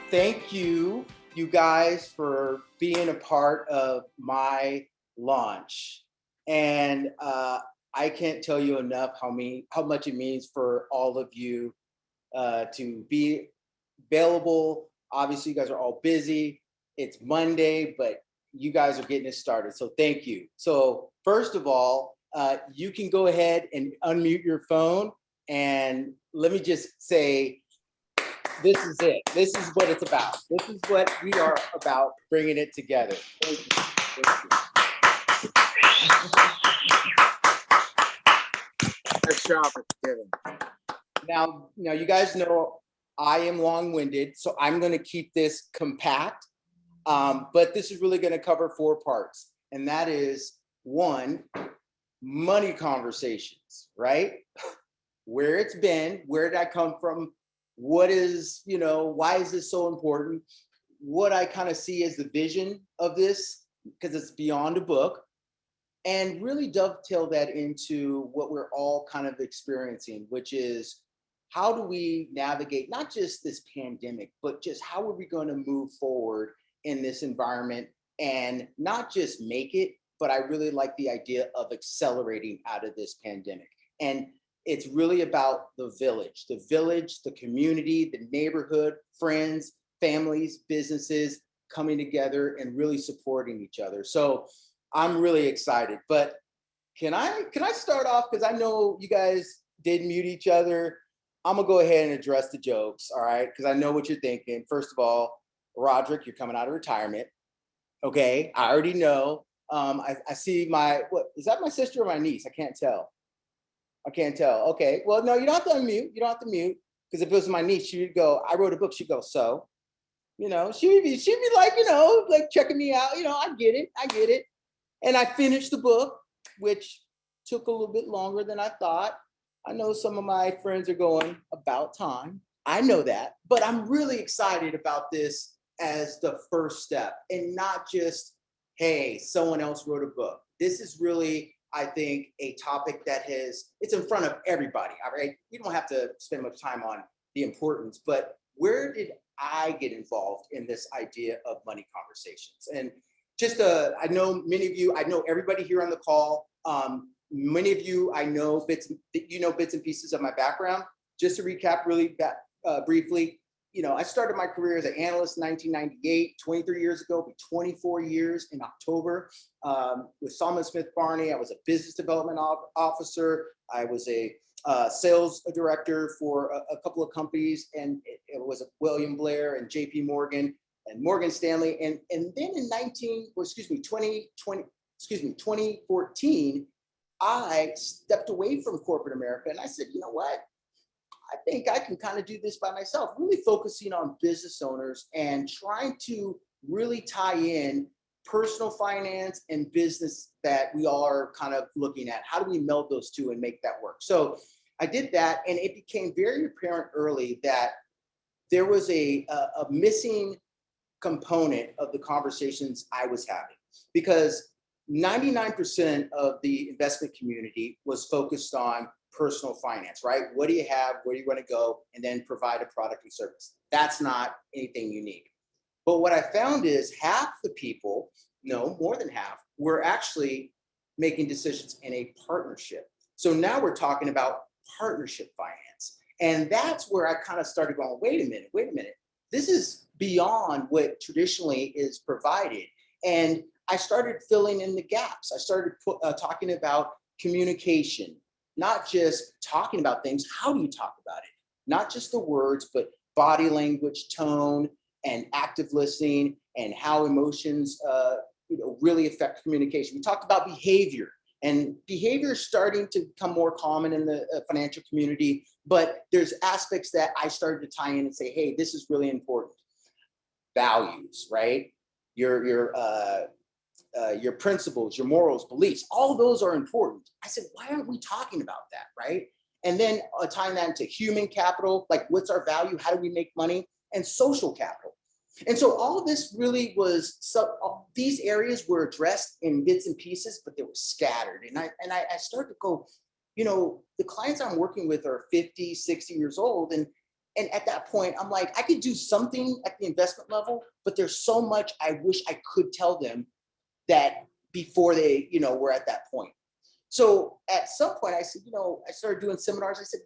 Thank you, you guys, for being a part of my launch. And I can't tell you enough how much it means for all of you to be available. Obviously, you guys are all busy. It's Monday, but you guys are getting it started. So thank you. So first of all, you can go ahead and unmute your phone. And let me just say, this is it. This is what it's about. This is what we are about, bringing it together. Thank you. Thank you. Nice job, Kevin. Now, you guys know I am long-winded, so I'm going to keep this compact. But this is really going to cover 4 parts, and that is 1, money conversations, right? Where it's been, where did I come from? What is, why is this so important? What I kind of see as the vision of this, because it's beyond a book, and really dovetail that into what we're all kind of experiencing, which is how do we navigate not just this pandemic, but just how are we going to move forward in this environment and not just make it, but I really like the idea of accelerating out of this pandemic. And it's really about the village, the community, the neighborhood, friends, families, businesses coming together and really supporting each other. So I'm really excited. But can I start off, because I know you guys did mute each other. I'm gonna go ahead and address the jokes, all right? Because I know what you're thinking. First of all, Roderick, you're coming out of retirement. Okay, I already know. I see what is that, my sister or my niece? I can't tell. Okay, well, no, you don't have to unmute. You don't have to mute, because if it was my niece, she would go, I wrote a book. She'd go, so, she'd be like, like checking me out. I get it. And I finished the book, which took a little bit longer than I thought. I know some of my friends are going, about time. I know that, but I'm really excited about this as the first step, and not just, hey, someone else wrote a book. This is really, I think, a topic that it's in front of everybody. All right. You don't have to spend much time on the importance, but where did I get involved in this idea of money conversations? And just I know many of you, I know everybody here on the call. Many of you, I know bits and pieces of my background. Just to recap really briefly, I started my career as an analyst in 1998, 23 years ago, be 24 years in October, with Salmon Smith Barney. I was a business development officer. I was a sales director for a couple of companies, and it was William Blair and JP Morgan and Morgan Stanley. And then in 2014, I stepped away from corporate America, and I said, you know what? I think I can kind of do this by myself, really focusing on business owners and trying to really tie in personal finance and business that we all are kind of looking at. How do we meld those two and make that work? So I did that, and it became very apparent early that there was a missing component of the conversations I was having, because 99% of the investment community was focused on personal finance, right? What do you have? Where do you want to go? And then provide a product and service. That's not anything unique. But what I found is half the people, no, more than half, were actually making decisions in a partnership. So now we're talking about partnership finance. And that's where I kind of started going, wait a minute. This is beyond what traditionally is provided. And I started filling in the gaps. I started talking about communication, not just talking about things. How do you talk about it? Not just the words, but body language, tone, and active listening, and how emotions really affect communication. We talked about behavior, and behavior is starting to become more common in the financial community, but there's aspects that I started to tie in and say, hey, this is really important. Values, right? Your principles, your morals, beliefs, all those are important. I said, why aren't we talking about that, right? And then tying that into human capital, like what's our value? How do we make money? And social capital. And so all of this really was, these areas were addressed in bits and pieces, but they were scattered. And I started to go, the clients I'm working with are 50, 60 years old, and And at that point, I'm like, I could do something at the investment level, but there's so much I wish I could tell them that before they, were at that point. So at some point I said, I started doing seminars. I said,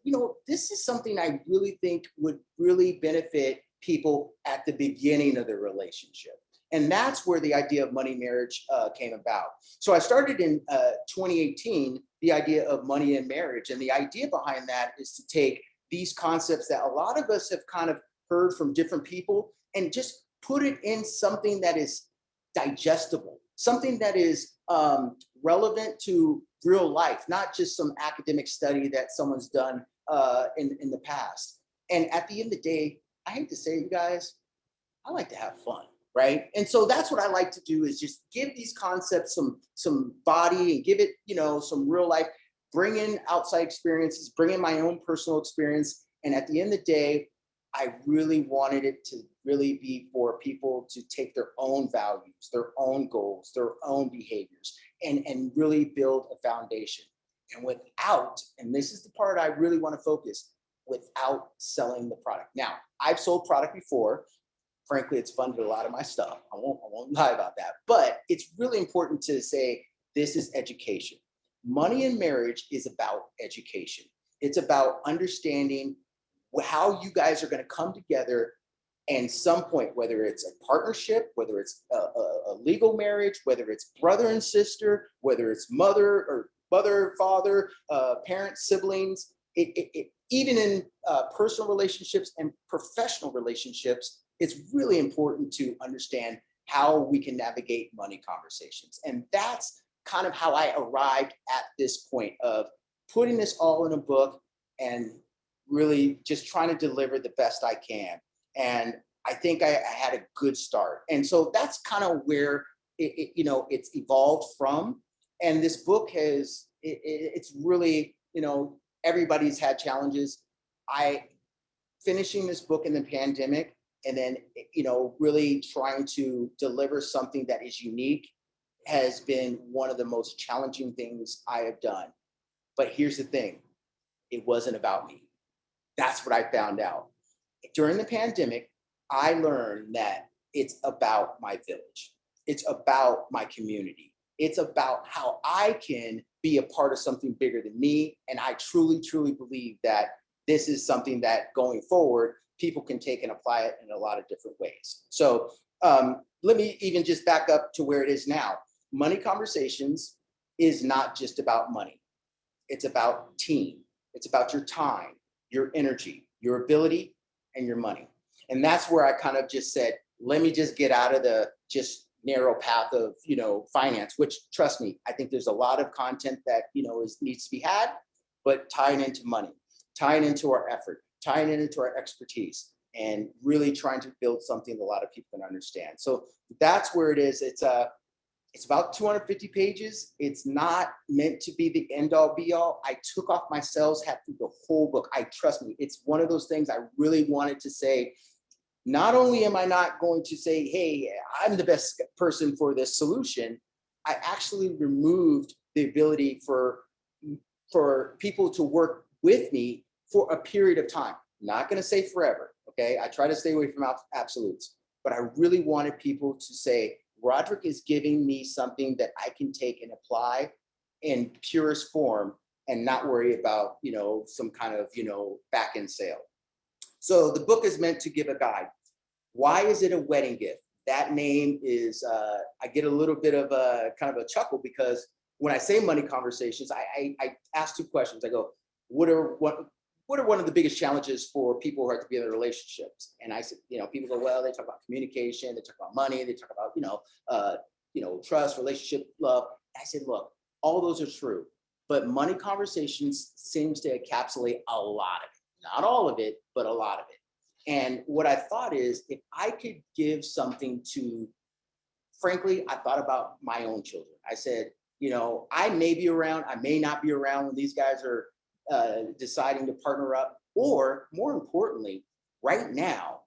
this is something I really think would really benefit people at the beginning of their relationship. And that's where the idea of money marriage came about. So I started in 2018, the idea of money and marriage. And the idea behind that is to take these concepts that a lot of us have kind of heard from different people and just put it in something that is digestible, something that is relevant to real life, not just some academic study that someone's done in the past. And at the end of the day, I hate to say it, you guys, I like to have fun, right? And so that's what I like to do, is just give these concepts some body and give it, some real life, bring in outside experiences, bring in my own personal experience. And at the end of the day, I really wanted it to really be for people to take their own values, their own goals, their own behaviors, and really build a foundation. And without, and this is the part I really want to focus, without selling the product. Now, I've sold product before. Frankly, it's funded a lot of my stuff. I won't lie about that. But it's really important to say this is education. Money and marriage is about education. It's about understanding how you guys are going to come together and some point, whether it's a partnership, whether it's a legal marriage, whether it's brother and sister, whether it's mother, father, parents, siblings, even in personal relationships and professional relationships, it's really important to understand how we can navigate money conversations. And that's kind of how I arrived at this point of putting this all in a book and really just trying to deliver the best I can. And I think I had a good start. And so that's kind of where it's evolved from. And this book it's really, everybody's had challenges. I finishing this book in the pandemic and then, really trying to deliver something that is unique has been one of the most challenging things I have done. But here's the thing, it wasn't about me. That's what I found out. During the pandemic, I learned that it's about my village. It's about my community. It's about how I can be a part of something bigger than me. And I truly, truly believe that this is something that going forward, people can take and apply it in a lot of different ways. So let me even just back up to where it is now. Money Conversations is not just about money. It's about team. It's about your time, your energy, your ability, and your money. And that's where I kind of just said, let me just get out of the just narrow path of, finance, which, trust me, I think there's a lot of content that, needs to be had, but tying into money, tying into our effort, tying it into our expertise, and really trying to build something that a lot of people can understand. So that's where it is. It's about 250 pages. It's not meant to be the end all be all. I took off my sales hat through the whole book. Trust me, it's one of those things I really wanted to say. Not only am I not going to say, hey, I'm the best person for this solution, I actually removed the ability for people to work with me for a period of time. Not going to say forever, okay? I try to stay away from absolutes, but I really wanted people to say, Roderick is giving me something that I can take and apply in purest form and not worry about, some kind of, back end sale. So the book is meant to give a guide. Why is it a wedding gift? That name is, I get a little bit of a kind of a chuckle because when I say Money Conversations, I ask two questions. I go, what are one of the biggest challenges for people who are to be in their relationships? And I said, people go, well, they talk about communication, they talk about money, they talk about, trust, relationship, love. I said, look, all those are true, but Money Conversations seems to encapsulate a lot of it, not all of it, but a lot of it. And what I thought is, if I could give something to, frankly, I thought about my own children. I said, I may be around, I may not be around when these guys are deciding to partner up, or more importantly, right now,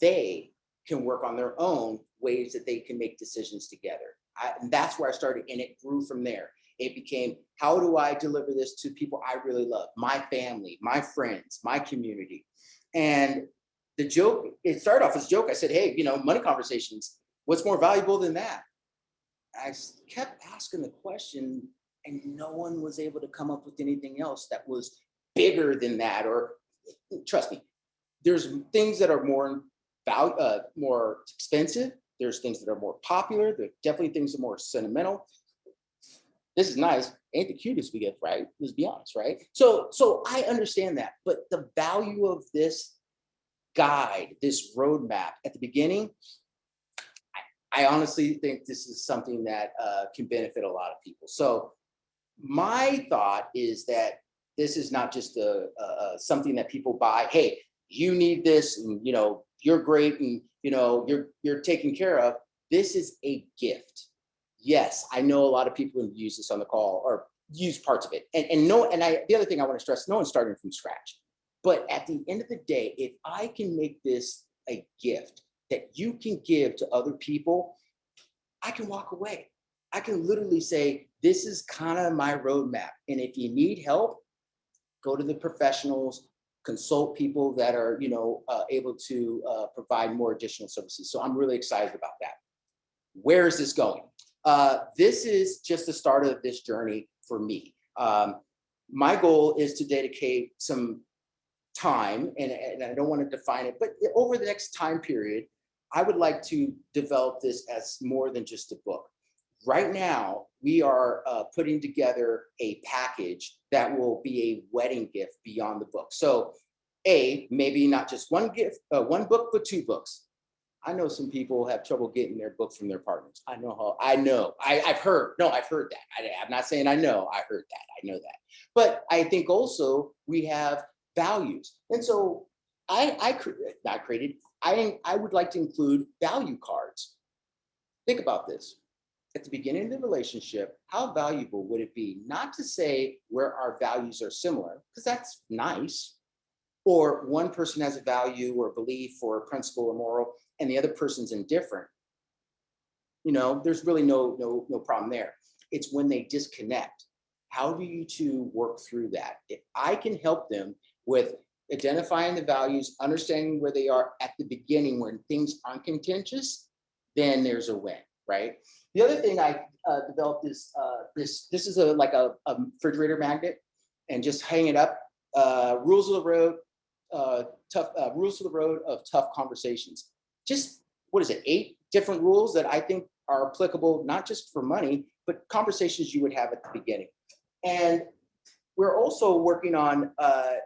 they can work on their own ways that they can make decisions together. And that's where I started, and it grew from there. It became, how do I deliver this to people I really love, my family, my friends, my community? And the joke, it started off as a joke. I said, hey, money conversations, what's more valuable than that? Kept asking the question, and no one was able to come up with anything else that was bigger than that. Or trust me, there's things that are more expensive. There's things that are more popular. There's definitely things that are more sentimental. This is nice. Ain't the cutest we get, right? Let's be honest, right? So I understand that, but the value of this guide, this roadmap at the beginning, I honestly think this is something that can benefit a lot of people. So my thought is that this is not just something that people buy. Hey, you need this, and you're great, and you're taken care of. This is a gift. Yes, I know a lot of people who use this on the call or use parts of it, the other thing I want to stress: no one's starting from scratch. But at the end of the day, if I can make this a gift that you can give to other people, I can walk away. I can literally say, this is kind of my roadmap. And if you need help, go to the professionals, consult people that are, able to provide more additional services. So I'm really excited about that. Where is this going? This is just the start of this journey for me. My goal is to dedicate some time, and I don't want to define it, but over the next time period, I would like to develop this as more than just a book. Right now, we are putting together a package that will be a wedding gift beyond the book. So, maybe not just one gift, one book, but two books. I know some people have trouble getting their books from their partners. I've heard that. I'm not saying I know, I heard that. I know that. But I think also we have values. And so I would like to include value cards. Think about this. At the beginning of the relationship, how valuable would it be not to say where our values are similar, because that's nice, or one person has a value or a belief or a principle or moral, and the other person's indifferent. There's really no problem there. It's when they disconnect. How do you two work through that? If I can help them with identifying the values, understanding where they are at the beginning when things aren't contentious, then there's a win, right? The other thing I developed is this is like a refrigerator magnet, and just hang it up. Rules of the road, rules of the road of tough conversations. Just, what is it, 8 different rules that I think are applicable, not just for money, but conversations you would have at the beginning. And we're also working on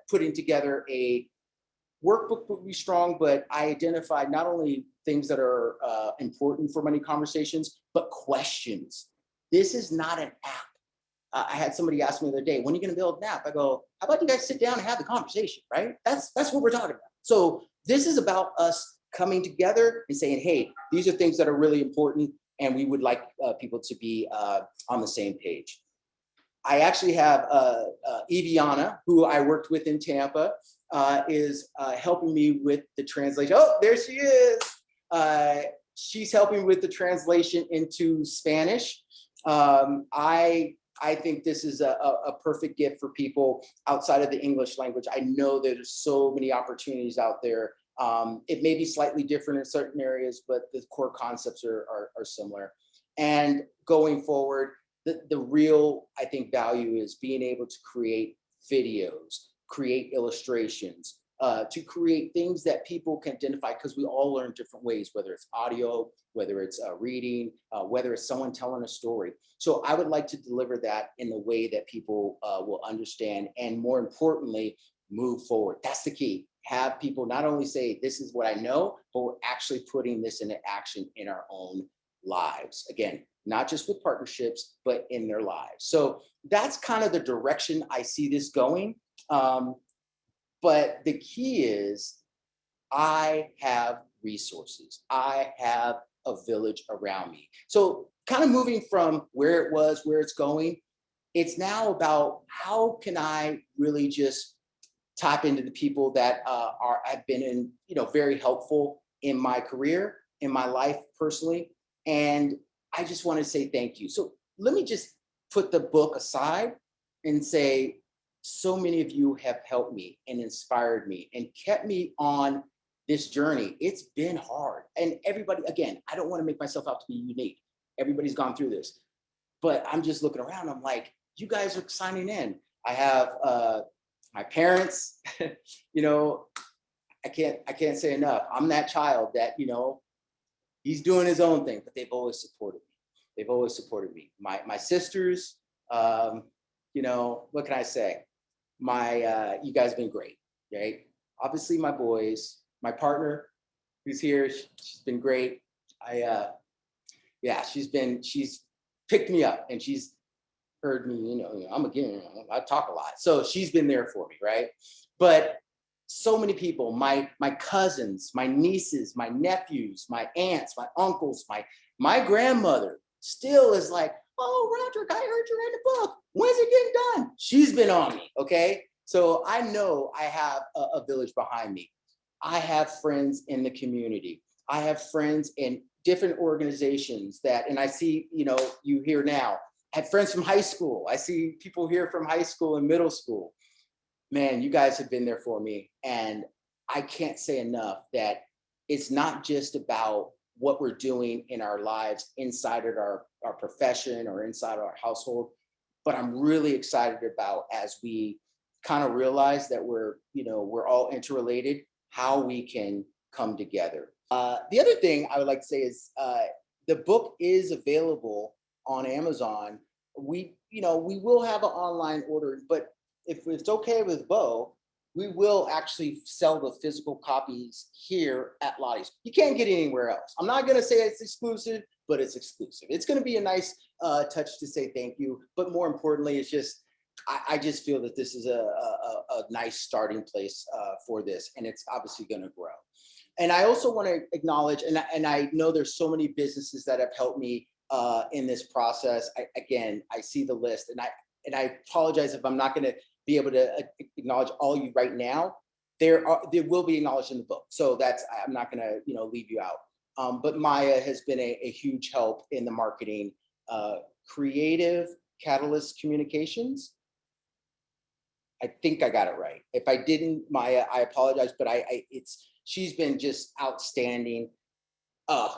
putting together a workbook would be strong, but I identified not only things that are important for money conversations, but questions. This is not an app. I had somebody ask me the other day, when are you going to build an app? I go, how about you guys sit down and have the conversation, right? That's what we're talking about. So this is about us coming together and saying, hey, these are things that are really important, and we would like people to be on the same page. I actually have Eviana, who I worked with in Tampa, is helping me with the translation. Oh, there she is. She's helping with the translation into Spanish. I think this is a perfect gift for people outside of the English language. I know that there's so many opportunities out there. It may be slightly different in certain areas, but the core concepts are similar. And going forward, the real, I think, value is being able to create videos, create illustrations, to create things that people can identify, because we all learn different ways, whether it's audio, whether it's reading, whether it's someone telling a story. So I would like to deliver that in a way that people will understand, and more importantly, move forward. That's the key. Have people not only say, this is what I know, but we're actually putting this into action in our own lives. Again, not just with partnerships, but in their lives. So that's kind of the direction I see this going. But the key is, I have resources. I have a village around me. So kind of moving from where it was, where it's going, it's now about how can I really just tap into the people that have been very helpful in my career, in my life personally. And I just want to say thank you. So let me just put the book aside and say, so many of you have helped me and inspired me and kept me on this journey. It's been hard. And everybody, again, I don't want to make myself out to be unique. Everybody's gone through this, but I'm just looking around. I'm like, you guys are signing in. I have my parents, you know, I can't say enough. I'm that child that, he's doing his own thing, but they've always supported me. They've always supported me. My sisters, um, what can I say? You guys have been great, right? Obviously, my boys, my partner who's here, she's been great. Yeah, she's picked me up and she's heard me, I talk a lot. So she's been there for me, right? But so many people, my cousins, my nieces, my nephews, my aunts, my uncles, my grandmother still is like, oh, Roderick, I heard you read the book. When's it getting done? She's been on me, okay? So I know I have a village behind me. I have friends in the community. I have friends in different organizations and I see, you here now. I have friends from high school. I see people here from high school and middle school. Man, you guys have been there for me. And I can't say enough that it's not just about what we're doing in our lives inside of our profession or inside of our household, but I'm really excited about as we kind of realize that we're all interrelated, how we can come together. The other thing I would like to say is the book is available on Amazon. We will have an online order, but if it's okay with Bo, we will actually sell the physical copies here at Lottie's. You can't get it anywhere else. I'm not going to say it's exclusive, but it's exclusive. It's going to be a nice touch to say thank you. But more importantly, it's just, I just feel that this is a nice starting place for this, and it's obviously going to grow. And I also want to acknowledge, and I know there's so many businesses that have helped me in this process. I see the list, and I apologize if I'm not going to be able to acknowledge all you right now. There will be acknowledged in the book, so I'm not going to leave you out. But Maya has been a huge help in the marketing. Creative Catalyst Communications. I think I got it right. If I didn't, Maya, I apologize, but she's been just outstanding,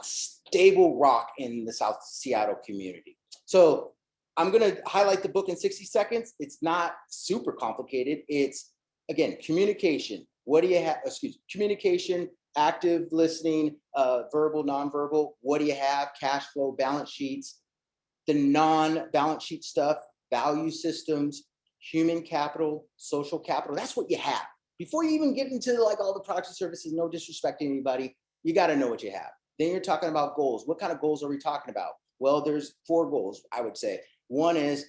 stable rock in the South Seattle community. So I'm going to highlight the book in 60 seconds. It's not super complicated. It's, again, communication. What do you have? Communication, active listening, verbal, nonverbal. What do you have? Cash flow, balance sheets, the non-balance sheet stuff, value systems, human capital, social capital. That's what you have. Before you even get into like all the products and services, no disrespect to anybody, you got to know what you have. Then you're talking about goals. What kind of goals are we talking about? Well, there's 4 goals, I would say. One is,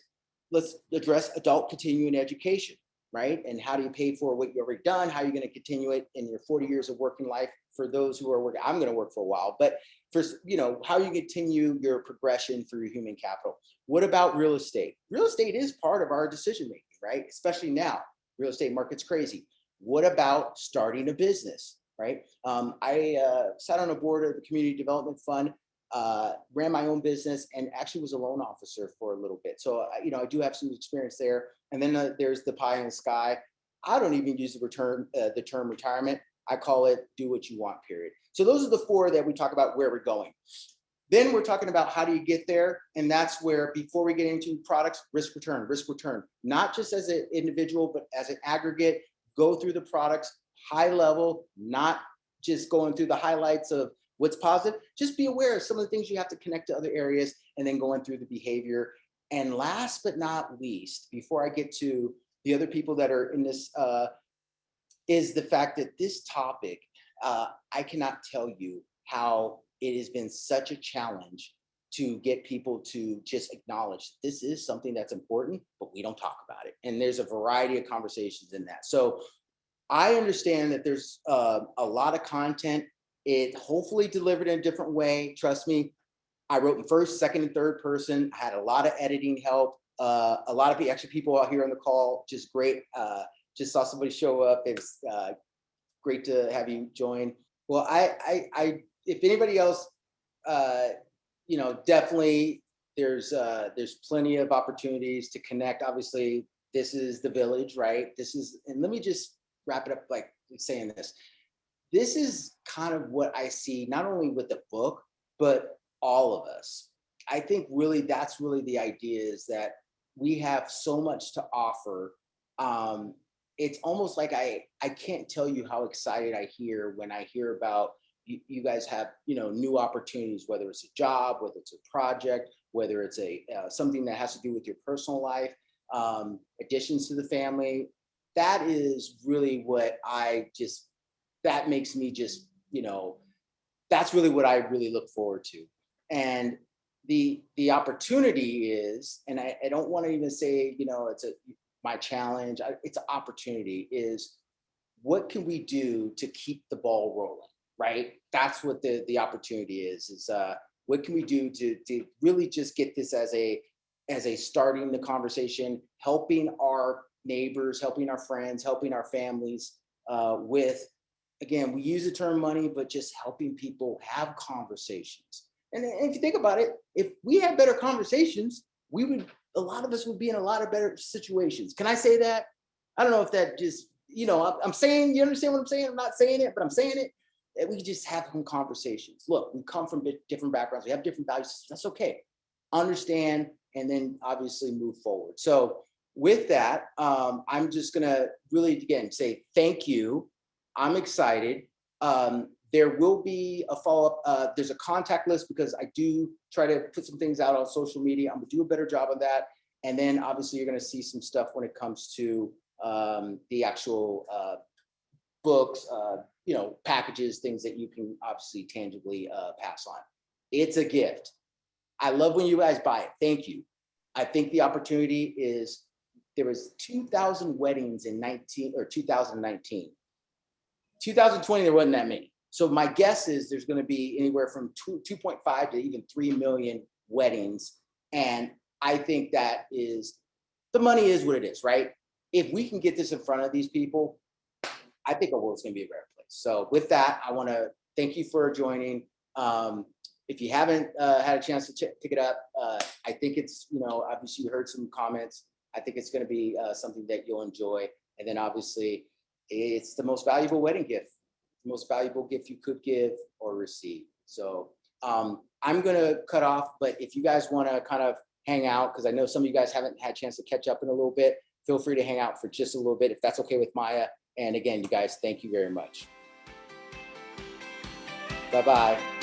let's address adult continuing education, right? And how do you pay for what you've already done? How are you going to continue it in your 40 years of working life? For those who are working, I'm going to work for a while, but first, how you continue your progression through your human capital. What about real estate? Real estate is part of our decision making, right? Especially now, real estate market's crazy. What about starting a business, right? I sat on a board of the Community Development Fund, ran my own business, and actually was a loan officer for a little bit. So, I do have some experience there. And then there's the pie in the sky. I don't even use the term retirement. I call it do what you want, period. So those are the 4 that we talk about where we're going. Then we're talking about how do you get there? And that's where, before we get into products, risk return, not just as an individual, but as an aggregate, go through the products, high level, not just going through the highlights of what's positive. Just be aware of some of the things you have to connect to other areas, and then going through the behavior. And last but not least, before I get to the other people that are in this, is the fact that this topic, I cannot tell you how it has been such a challenge to get people to just acknowledge this is something that's important, but we don't talk about it. And there's a variety of conversations in that. So I understand that there's a lot of content. It hopefully delivered in a different way. Trust me, I wrote in first, second, and third person. I had a lot of editing help. A lot of people out here on the call, just great. Just saw somebody show up. It was great to have you join. Well, if anybody else, definitely there's plenty of opportunities to connect. Obviously, this is the village, right? And let me just wrap it up like saying this. This is kind of what I see, not only with the book, but all of us. I think really that's really the idea, is that we have so much to offer. It's almost like I can't tell you how excited I hear when I hear about you guys have, new opportunities, whether it's a job, whether it's a project, whether it's something that has to do with your personal life, additions to the family. That is really what that makes me just, that's really what I really look forward to. And the opportunity is, and I don't want to even say, my challenge, it's an opportunity, is what can we do to keep the ball rolling, right? That's what the opportunity is what can we do to really just get this as a starting the conversation, helping our neighbors, helping our friends, helping our families with, again, we use the term money, but just helping people have conversations. And if you think about it, if we had better conversations, a lot of us would be in a lot of better situations. Can I say that? I don't know if that just, I'm saying, you understand what I'm saying? I'm not saying it, but I'm saying it. That we just have some conversations. Look, we come from different backgrounds. We have different values. That's okay. Understand, and then obviously move forward. So with that, I'm just going to really, again, say thank you. I'm excited. There will be a follow-up. There's a contact list, because I do try to put some things out on social media. I'm going to do a better job of that. And then obviously you're going to see some stuff when it comes to the actual books, packages, things that you can obviously tangibly pass on. It's a gift. I love when you guys buy it. Thank you. I think the opportunity is, there was 2,000 weddings in 2019. 2020, there wasn't that many. So my guess is there's going to be anywhere from 2.5 to even 3 million weddings. And I think that the money is what it is, right? If we can get this in front of these people, I think our world's going to be a better place. So with that, I want to thank you for joining. If you haven't had a chance to pick it up, I think it's, obviously you heard some comments. I think it's going to be something that you'll enjoy. And then obviously it's the most valuable wedding gift, the most valuable gift you could give or receive. So I'm going to cut off, but if you guys want to kind of hang out, because I know some of you guys haven't had a chance to catch up in a little bit, feel free to hang out for just a little bit, if that's okay with Maya. And again, you guys, thank you very much. Bye-bye.